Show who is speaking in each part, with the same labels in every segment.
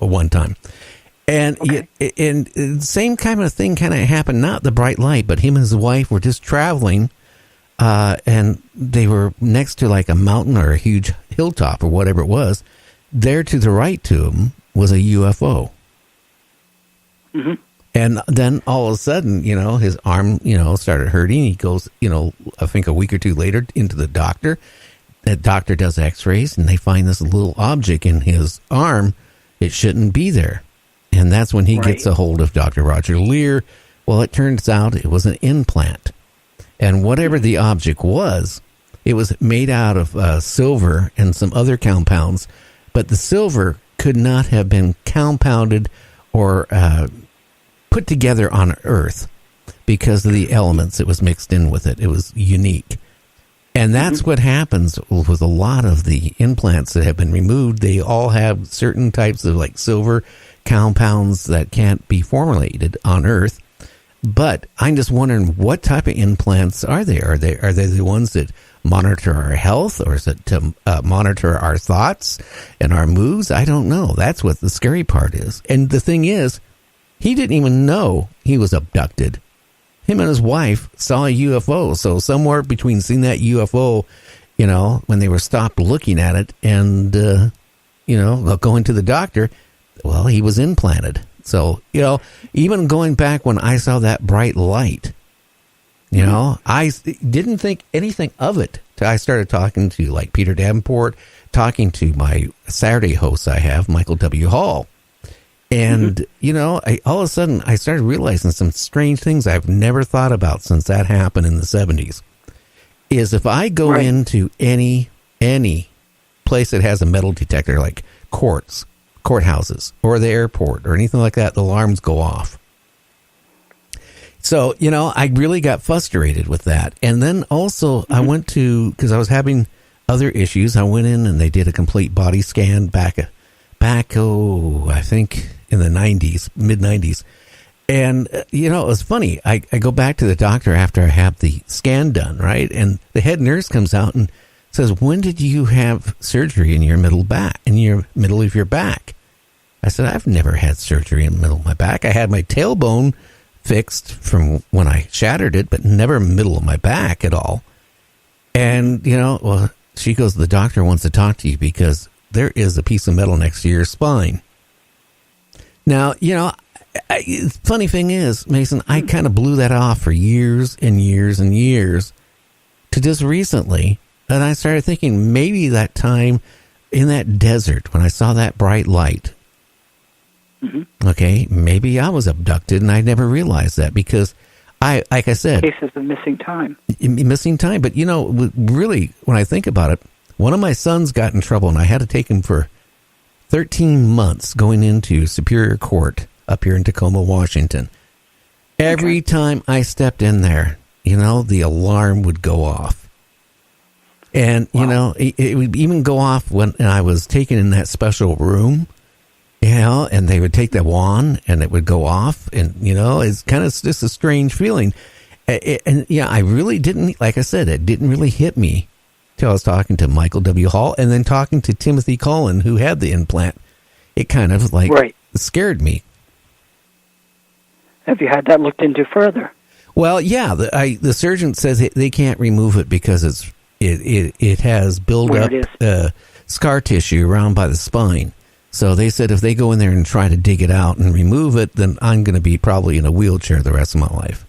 Speaker 1: one time. And and the same kind of thing kind of happened, not the bright light, but him and his wife were just traveling, and they were next to like a mountain or a huge hilltop or whatever it was. There to the right to him was a UFO.
Speaker 2: Mm-hmm.
Speaker 1: And then all of a sudden, his arm, started hurting. He goes, I think a week or two later into the doctor. That doctor does x-rays, and they find this little object in his arm. It shouldn't be there. And that's when he gets a hold of Dr. Roger Leir. Well, it turns out it was an implant. And whatever the object was, it was made out of silver and some other compounds. But the silver could not have been compounded or put together on Earth because of the elements that was mixed in with it. It was unique. And that's what happens with a lot of the implants that have been removed. They all have certain types of like silver compounds that can't be formulated on Earth. But I'm just wondering, what type of implants are they? Are they the ones that monitor our health, or is it to monitor our thoughts and our moods? I don't know. That's what the scary part is. And the thing is, he didn't even know he was abducted. Him and his wife saw a UFO. So somewhere between seeing that UFO, when they were stopped looking at it and, going to the doctor, well, he was implanted. So, even going back when I saw that bright light, I didn't think anything of it till I started talking to like Peter Davenport, talking to my Saturday host I have, Michael W. Hall. And, all of a sudden I started realizing some strange things I've never thought about since that happened in the 70s. Is if I go into any place that has a metal detector, like courthouses or the airport or anything like that, the alarms go off. So, I really got frustrated with that. And then also I went to, because I was having other issues, I went in and they did a complete body scan back, I think in the 90s, mid-90s. And, it was funny. I go back to the doctor after I have the scan done, right? And the head nurse comes out and says, when did you have surgery in your middle of your back? I said, I've never had surgery in the middle of my back. I had my tailbone fixed from when I shattered it, but never middle of my back at all. And, she goes, the doctor wants to talk to you because there is a piece of metal next to your spine. Now, funny thing is, Mason, I kind of blew that off for years and years and years to just recently. And I started thinking maybe that time in that desert when I saw that bright light, okay, maybe I was abducted and I never realized that because like I said,
Speaker 2: cases of missing time.
Speaker 1: But really, when I think about it, one of my sons got in trouble and I had to take him for 13 months going into Superior Court up here in Tacoma, Washington. Every time I stepped in there, the alarm would go off. And, it would even go off when I was taken in that special room, and they would take the wand and it would go off. And, it's kind of just a strange feeling. I really didn't, like I said, it didn't really hit me till I was talking to Michael W. Hall and then talking to Timothy Cullen, who had the implant. It kind of scared me.
Speaker 2: Have you had that looked into further?
Speaker 1: Well, yeah, the surgeon says they can't remove it because it has built up scar tissue around by the spine. So they said if they go in there and try to dig it out and remove it, then I'm going to be probably in a wheelchair the rest of my life.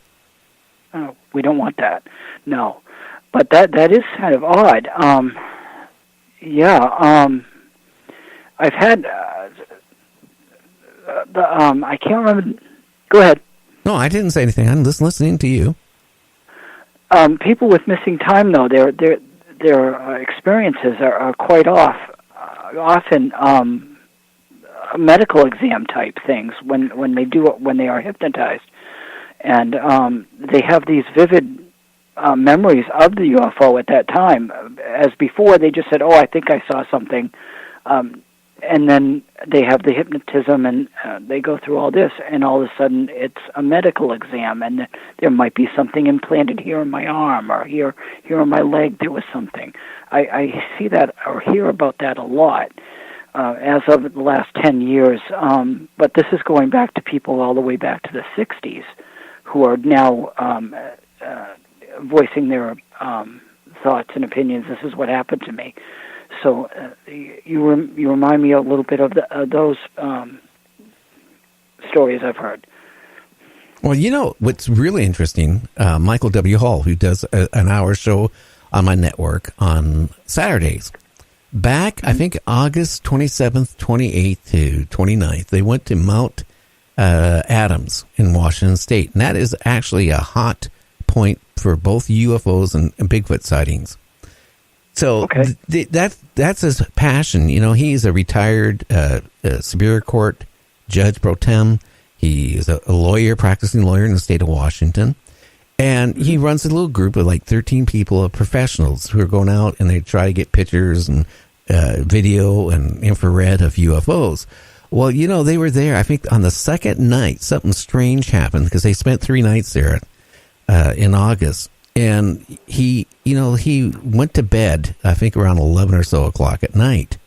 Speaker 2: Oh, we don't want that. No. But that is kind of odd. I've had I can't remember. Go ahead.
Speaker 1: No, I didn't say anything. I'm just listening to you.
Speaker 2: People with missing time, though, their experiences are quite often medical exam type things when they are hypnotized, and they have these vivid memories of the UFO at that time. As before, they just said, "Oh, I think I saw something," and then they have the hypnotism, and they go through all this, and all of a sudden, it's a medical exam, and there might be something implanted here in my arm, or here on my leg. There was something. I see that or hear about that a lot. as of the last 10 years, but this is going back to people all the way back to the 60s who are now voicing their thoughts and opinions. This is what happened to me. So you remind me a little bit of those stories I've heard.
Speaker 1: Well, you know, what's really interesting, Michael W. Hall, who does an hour show on my network on Saturdays, back, I think, August 27th, 28th to 29th, they went to Mount Adams in Washington State. And that is actually a hot point for both UFOs and Bigfoot sightings. So that's his passion. You know, he's a retired Superior Court Judge Pro Tem. He is a lawyer, practicing lawyer in the state of Washington. And he runs a little group of like 13 people of professionals who are going out and they try to get pictures and video and infrared of UFOs. Well, you know, they were there. I think on the second night, something strange happened because they spent 3 nights there in August. And he went to bed, I think around 11 or so o'clock at night.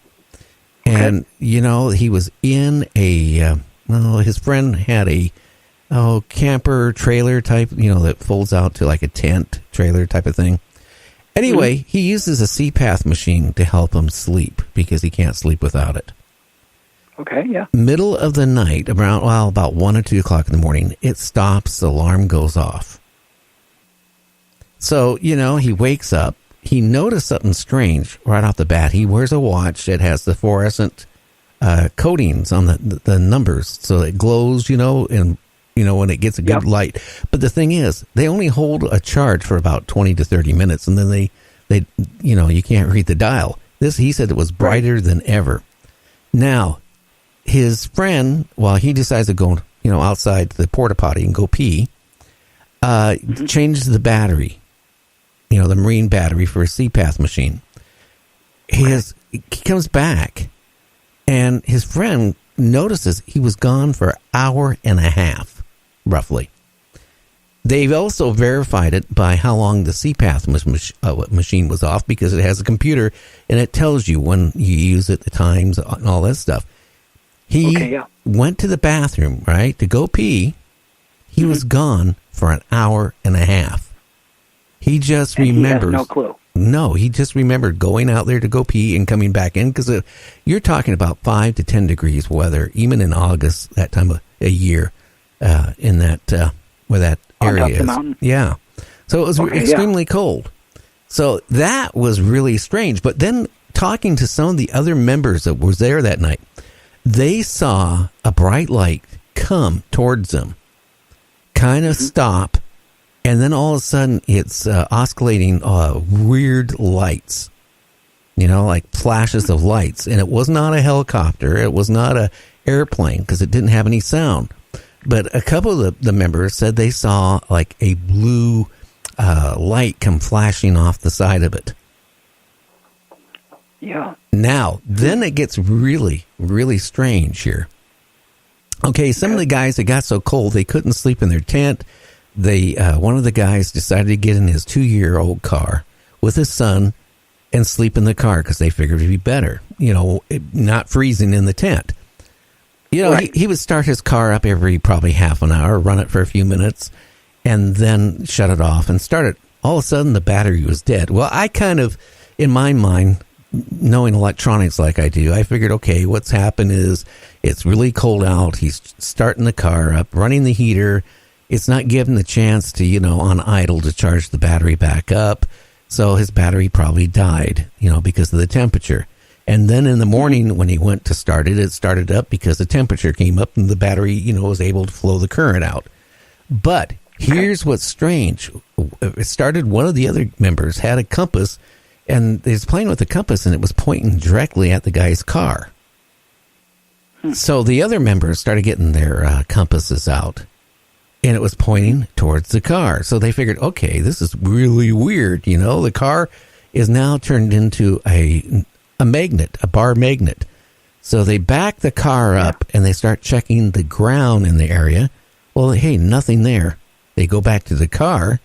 Speaker 1: And, you know, he was in his friend had a camper trailer type, you know, that folds out to like a tent trailer type of thing. Anyway, he uses a CPAP machine to help him sleep because he can't sleep without it.
Speaker 2: Okay, yeah.
Speaker 1: Middle of the night, about 1 or 2 o'clock in the morning, it stops, the alarm goes off. So, you know, he wakes up. He noticed something strange right off the bat. He wears a watch that has the fluorescent coatings on the numbers, so it glows, you know, and, you know, when it gets a good light. But the thing is, they only hold a charge for about 20 to 30 minutes, and then they you know, you can't read the dial. He said it was brighter than ever. Now, his friend, while he decides to go, you know, outside the porta potty and go pee, changes the battery, you know, the marine battery for a CPAP machine. He comes back, and his friend notices he was gone for an hour and a half, roughly. They've also verified it by how long the CPAP machine was off, because it has a computer, and it tells you when you use it, the times, and all that stuff. He went to the bathroom, right, to go pee. He was gone for an hour and a half. He just remembers.
Speaker 2: He has no clue.
Speaker 1: No, he just remembered going out there to go pee and coming back in, because you're talking about 5 to 10 degrees weather, even in August, that time of a year, in that where that area is.
Speaker 2: Mountain.
Speaker 1: Yeah. So it was extremely cold. So that was really strange. But then talking to some of the other members that was there that night, they saw a bright light come towards them, kind of stop, and then all of a sudden it's oscillating weird lights, you know, like flashes of lights. And it was not a helicopter. It was not a airplane, because it didn't have any sound. But a couple of the members said they saw like a blue light come flashing off the side of it.
Speaker 2: Yeah.
Speaker 1: Now, then it gets really, really strange here. Okay, some of the guys, that got so cold they couldn't sleep in their tent. One of the guys decided to get in his 2-year-old car with his son and sleep in the car, because they figured it'd be better, you know, not freezing in the tent. You know, he would start his car up every probably half an hour, run it for a few minutes, and then shut it off and start it. All of a sudden, the battery was dead. Well, I kind of, in my mind, knowing electronics like I do, I figured, okay, what's happened is it's really cold out. He's starting the car up, running the heater. It's not given the chance to, you know, on idle to charge the battery back up. So his battery probably died, you know, because of the temperature. And then in the morning when he went to start it, it started up because the temperature came up and the battery, you know, was able to flow the current out. But here's what's strange. It started, one of the other members had a compass, and he was playing with the compass, and it was pointing directly at the guy's car. So the other members started getting their compasses out, and it was pointing towards the car. So they figured, okay, this is really weird. You know, the car is now turned into a magnet, a bar magnet. So they back the car up and they start checking the ground in the area. Well, hey, nothing there. They go back to the car.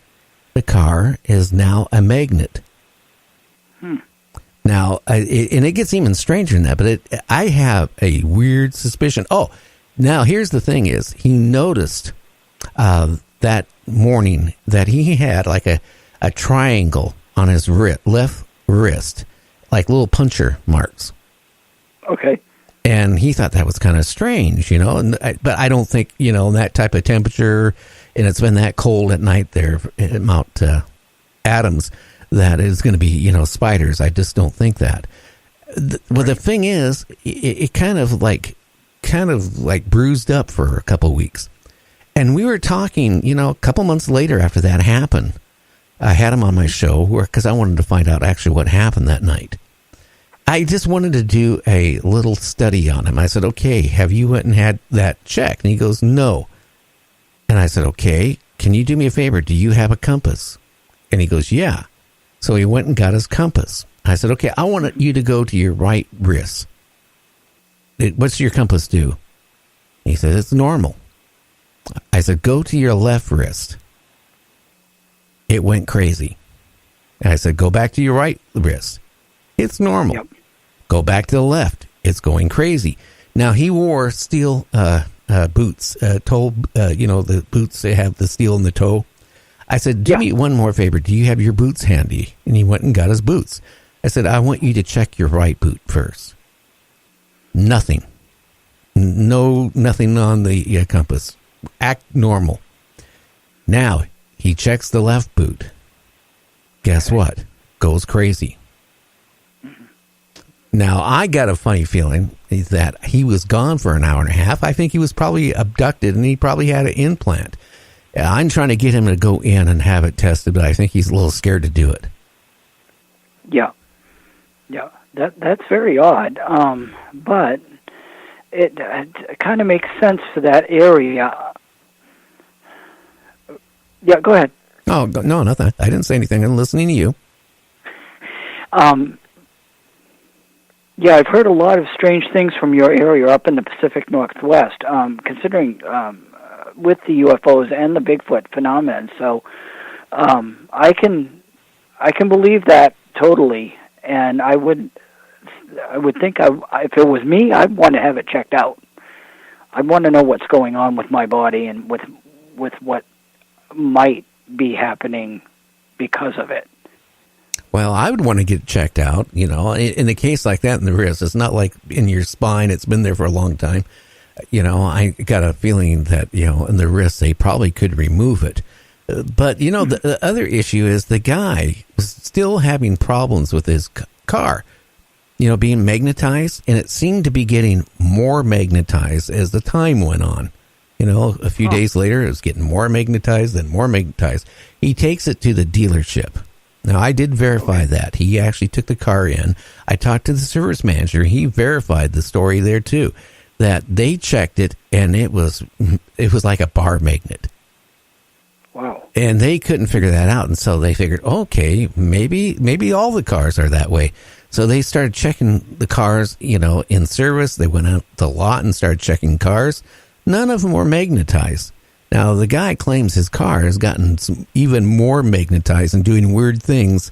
Speaker 1: The car is now a magnet. Now, and it gets even stranger than that, but I have a weird suspicion. Oh, now here's the thing is, he noticed that morning that he had like a triangle on his left wrist, like little puncher marks.
Speaker 2: Okay.
Speaker 1: And he thought that was kind of strange, but I don't think, that type of temperature, and it's been that cold at night there at Mount Adams, that is going to be, spiders. I just don't think that. Well, the thing is, it kind of like bruised up for a couple of weeks. And we were talking, a couple months later after that happened. I had him on my show because I wanted to find out actually what happened that night. I just wanted to do a little study on him. I said, okay, have you went and had that checked? And he goes, no. And I said, okay, can you do me a favor? Do you have a compass? And he goes, yeah. So he went and got his compass. I said, okay, I want you to go to your right wrist. What's your compass do? He said, it's normal. I said, go to your left wrist. It went crazy. And I said, go back to your right wrist. It's normal. Yep. Go back to the left. It's going crazy. Now, he wore steel boots, toe, the boots, they have the steel in the toe. I said, do me one more favor. Do you have your boots handy? And he went and got his boots. I said, I want you to check your right boot first. Nothing. Nothing on the compass. Act normal. Now, he checks the left boot. Guess what? Goes crazy. Now, I got a funny feeling that he was gone for an hour and a half. I think he was probably abducted, and he probably had an implant. I'm trying to get him to go in and have it tested, but I think he's a little scared to do it.
Speaker 2: Yeah. That's very odd. But it kind of makes sense for that area. Yeah, go ahead.
Speaker 1: Oh, no, nothing. I didn't say anything. I'm listening to you.
Speaker 2: Yeah, I've heard a lot of strange things from your area up in the Pacific Northwest, considering with the UFOs and the Bigfoot phenomenon. So I can believe that totally, and I would think if it was me, I'd want to have it checked out. I'd want to know what's going on with my body and with what might be happening because of it.
Speaker 1: Well, I would want to get checked out, in a case like that in the wrist. It's not like in your spine. It's been there for a long time. I got a feeling that, in the wrist, they probably could remove it. But, the other issue is the guy was still having problems with his car, being magnetized. And it seemed to be getting more magnetized as the time went on. A few days later, it was getting more magnetized and more magnetized. He takes it to the dealership. Now, I did verify that. He actually took the car in. I talked to the service manager. He verified the story there, too, that they checked it, and it was like a bar magnet.
Speaker 2: Wow.
Speaker 1: And they couldn't figure that out, and so they figured, okay, maybe all the cars are that way. So they started checking the cars, in service. They went out the lot and started checking cars. None of them were magnetized. Now, the guy claims his car has gotten even more magnetized and doing weird things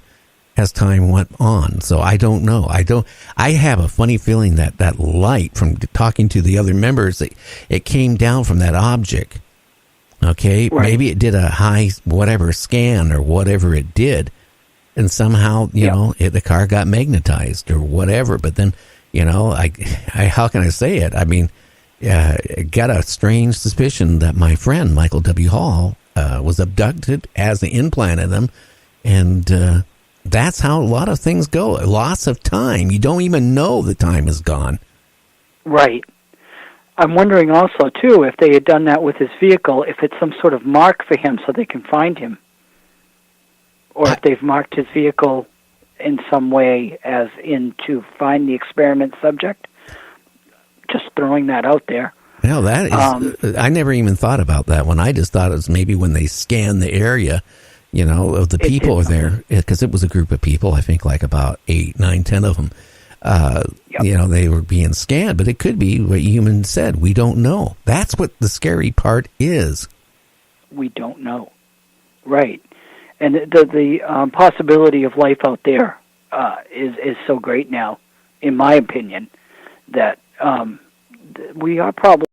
Speaker 1: as time went on. So I don't know. I have a funny feeling that light from talking to the other members, it came down from that object. Okay. Right. Maybe it did a high, whatever scan or whatever it did. And somehow, the car got magnetized or whatever. But then, how can I say it? I mean, got a strange suspicion that my friend Michael W. Hall was abducted, as they implanted him, and that's how a lot of things go. Loss of time. You don't even know the time is gone.
Speaker 2: Right. I'm wondering also, too, if they had done that with his vehicle, if it's some sort of mark for him so they can find him, or if they've marked his vehicle in some way as in to find the experiment subject. Just throwing that out there.
Speaker 1: Well, that is, I never even thought about that one. I just thought it was maybe when they scanned the area, of the people there, because it was a group of people, I think like about 8, 9, 10 of them. They were being scanned, but it could be what Human said. We don't know. That's what the scary part is.
Speaker 2: We don't know. Right. And the possibility of life out there is so great now, in my opinion, that we are probably